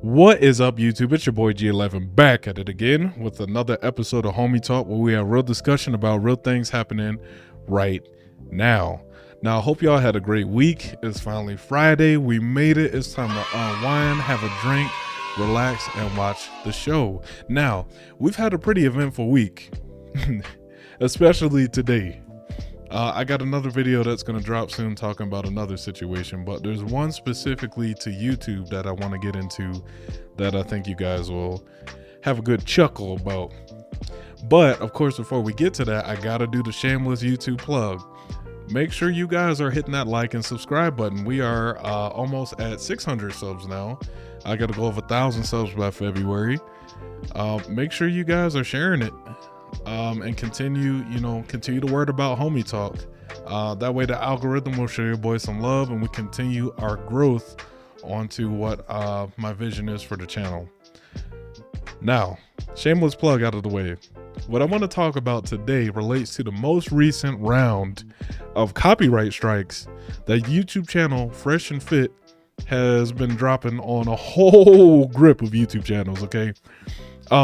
What is up, YouTube? It's your boy G11 back at it again with another episode of Homie Talk, where we have real discussion about real things happening right now. Now, I hope y'all had a great week. It's finally Friday. We made it. It's time to unwind, have a drink, relax, and watch the show. Now, we've had a pretty eventful week, especially today. I got another video that's going to drop soon talking about another situation, but there's one specifically to YouTube that I want to get into that I think you guys will have a good chuckle about. But of course, before we get to that, I got to do the shameless YouTube plug. Make sure you guys are hitting that like and subscribe button. We are almost at 600 subs now. I got to go over 1,000 subs by February. Make sure you guys are sharing it. And continue the word about Homie Talk. That way the algorithm will show your boy some love and we continue our growth onto what my vision is for the channel. Now, shameless plug out of the way. What I want to talk about today relates to the most recent round of copyright strikes that YouTube channel FreshandFit has been dropping on a whole grip of YouTube channels, okay?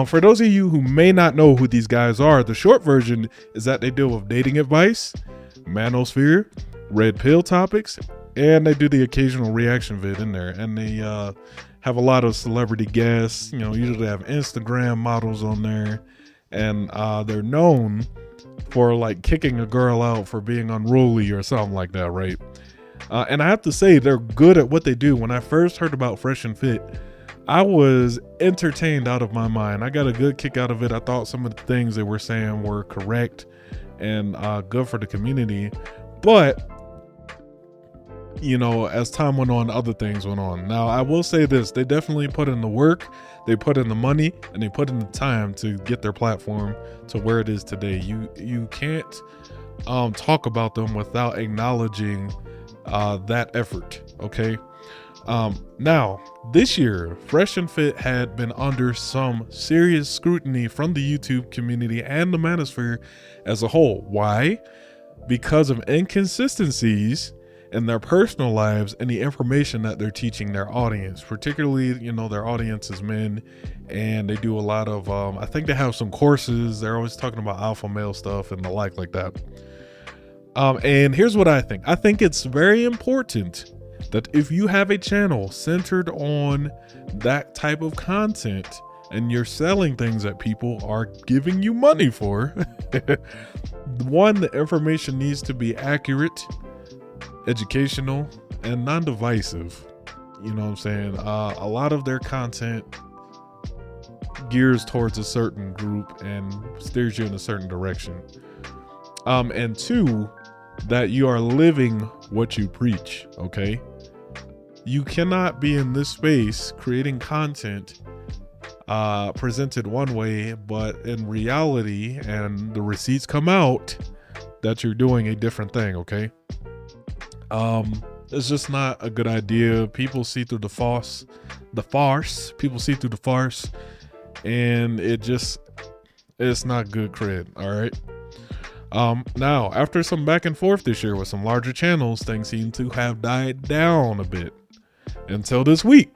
For those of you who may not know who these guys are, the short version is that they deal with dating advice, manosphere, red pill topics, and they do the occasional reaction vid in there. And they have a lot of celebrity guests, usually have Instagram models on there. And they're known for like kicking a girl out for being unruly or something like that, right? And I have to say, they're good at what they do. When I first heard about FreshandFit, I was entertained out of my mind. I got a good kick out of it. I thought some of the things they were saying were correct and good for the community. But, as time went on, other things went on. Now, I will say this. They definitely put in the work. They put in the money and they put in the time to get their platform to where it is today. You can't talk about them without acknowledging that effort, okay? Now, this year, FreshandFit had been under some serious scrutiny from the YouTube community and the manosphere as a whole. Why? Because of inconsistencies in their personal lives and the information that they're teaching their audience. Particularly, their audience is men, and they do a lot of, I think they have some courses. They're always talking about alpha male stuff and the like that. And here's what I think. I think it's very important that if you have a channel centered on that type of content and you're selling things that people are giving you money for, one, the information needs to be accurate, educational, and non-divisive. You know what I'm saying? A lot of their content gears towards a certain group and steers you in a certain direction. And two, that you are living what you preach, okay? You cannot be in this space creating content presented one way, but in reality, and the receipts come out, that you're doing a different thing, okay? It's just not a good idea. People see through the farce. People see through the farce, and it's not good cred, all right? Now, after some back and forth this year with some larger channels, things seem to have died down a bit until this week.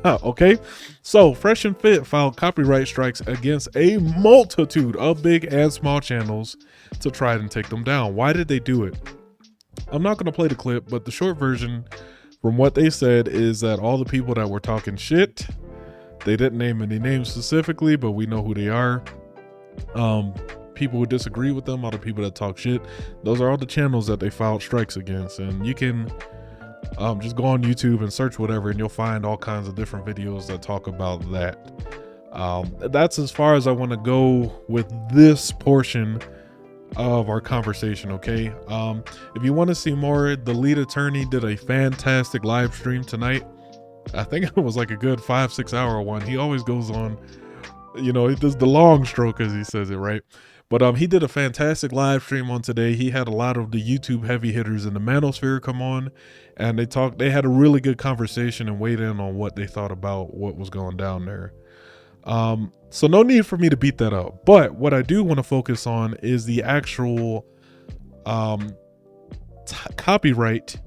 Okay, so FreshandFit filed copyright strikes against a multitude of big and small channels to try and take them down. Why did they do it? I'm not going to play the clip, but the short version from what they said is that all the people that were talking shit, they didn't name any names specifically, but we know who they are. People who disagree with them, all the people that talk shit, those are all the channels that they filed strikes against. And you can just go on YouTube and search whatever, and you'll find all kinds of different videos that talk about that. That's as far as I want to go with this portion of our conversation, okay? If you want to see more, the lead attorney did a fantastic live stream tonight. I think it was like a good 5-6 hour one. He always goes on, he does the long stroke as he says it, right? But he did a fantastic live stream on today. He had a lot of the YouTube heavy hitters in the manosphere come on, and they had a really good conversation and weighed in on what they thought about what was going down there. So no need for me to beat that up. But what I do want to focus on is the actual copyright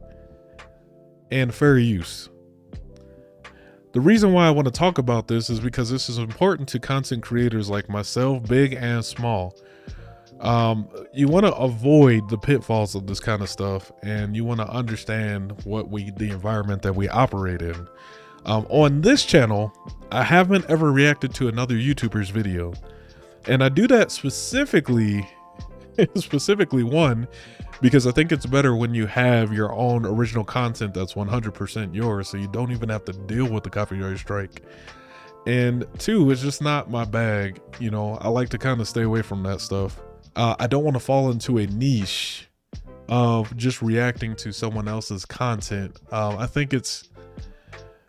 and fair use. The reason why I want to talk about this is because this is important to content creators like myself, big and small. You want to avoid the pitfalls of this kind of stuff, and you want to understand the environment that we operate in. On this channel, I haven't ever reacted to another YouTuber's video, and I do that specifically one, because I think it's better when you have your own original content that's 100% yours, so you don't even have to deal with the copyright strike. And two, it's just not my bag. You know, I like to kind of stay away from that stuff. I don't want to fall into a niche of just reacting to someone else's content. I think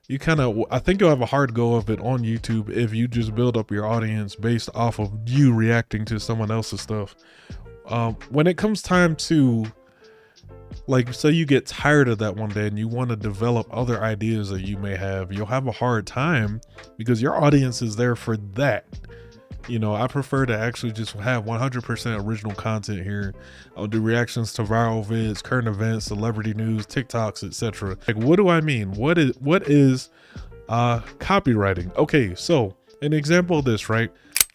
you'll have a hard go of it on YouTube if you just build up your audience based off of you reacting to someone else's stuff. When it comes time to, like, say you get tired of that one day and you want to develop other ideas that you may have, you'll have a hard time because your audience is there for that. You know, I prefer to actually just have 100% original content here. I'll do reactions to viral vids, current events, celebrity news, TikToks, etc. Like, what do I mean? What is copywriting? Okay, so an example of this, right?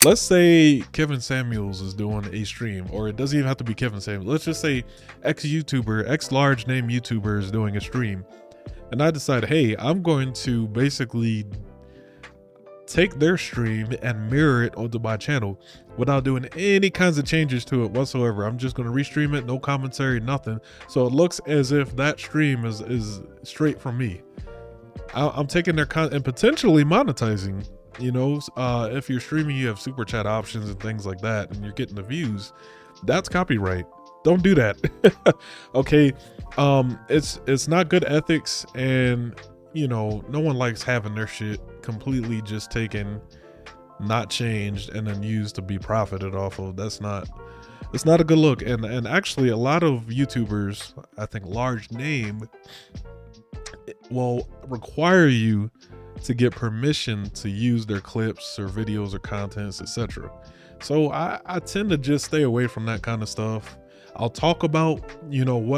Let's say Kevin Samuels is doing a stream, or it doesn't even have to be Kevin Samuels. Let's just say X large name YouTuber is doing a stream, and I decide, hey, I'm going to basically take their stream and mirror it onto my channel without doing any kinds of changes to it whatsoever. I'm just going to restream it, no commentary, nothing, so it looks as if that stream is straight from me. I'm taking their content and potentially monetizing. You know, if you're streaming, you have super chat options and things like that, and you're getting the views. That's copyright. Don't do that. Okay, it's not good ethics, and you know, no one likes having their shit completely just taken, not changed, and then used to be profited off of. It's not a good look. And actually, a lot of YouTubers, I think large name, will require you to get permission to use their clips or videos or contents, etc. So I tend to just stay away from that kind of stuff. I'll talk about, you know,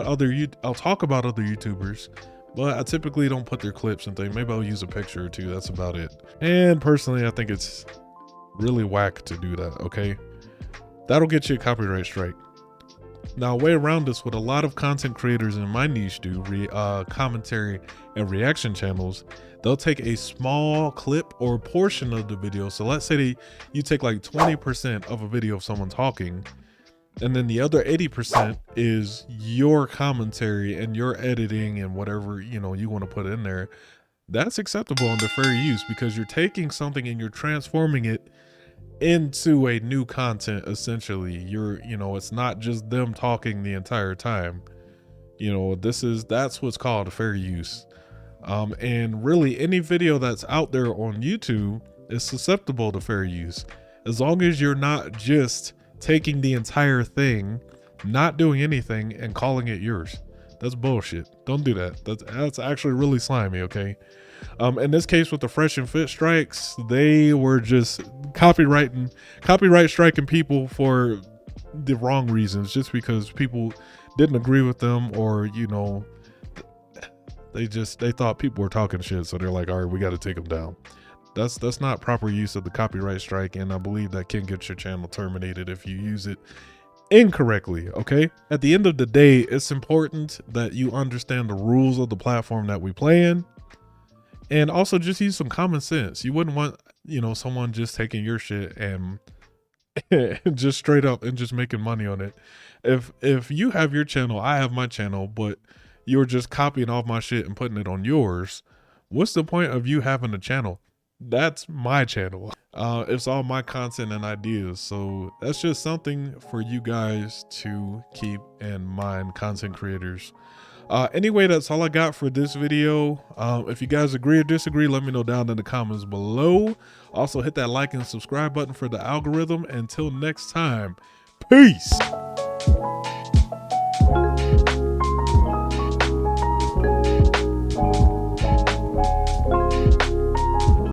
I'll talk about other YouTubers, but I typically don't put their clips and things. Maybe I'll use a picture or two. That's about it. And personally, I think it's really whack to do that. Okay, that'll get you a copyright strike. Now, a way around this, what a lot of content creators in my niche do, commentary and reaction channels, they'll take a small clip or portion of the video. So let's say you take like 20% of a video of someone talking, and then the other 80% is your commentary and your editing and whatever, you know, you want to put in there. That's acceptable under fair use, because you're taking something and you're transforming it into a new content. Essentially, you know, it's not just them talking the entire time. You know, that's what's called a fair use. And really, any video that's out there on YouTube is susceptible to fair use, as long as you're not just taking the entire thing, not doing anything, and calling it yours. That's bullshit. Don't do that. That's actually really slimy. Okay. In this case with the FreshandFit strikes, they were just copyright striking people for the wrong reasons, just because people didn't agree with them, or, you know, they thought people were talking shit, so they're like, all right, we got to take them down. That's not proper use of the copyright strike, and I believe that can get your channel terminated if you use it incorrectly. Okay, at the end of the day, it's important that you understand the rules of the platform that we play in, and also just use some common sense. You wouldn't want, you know, someone just taking your shit and just straight up and just making money on it. If you have your channel, I have my channel, but you're just copying off my shit and putting it on yours, what's the point of you having a channel? That's my channel. It's all my content and ideas. So that's just something for you guys to keep in mind, content creators. Anyway, that's all I got for this video. If you guys agree or disagree, let me know down in the comments below. Also, hit that like and subscribe button for the algorithm. Until next time, peace.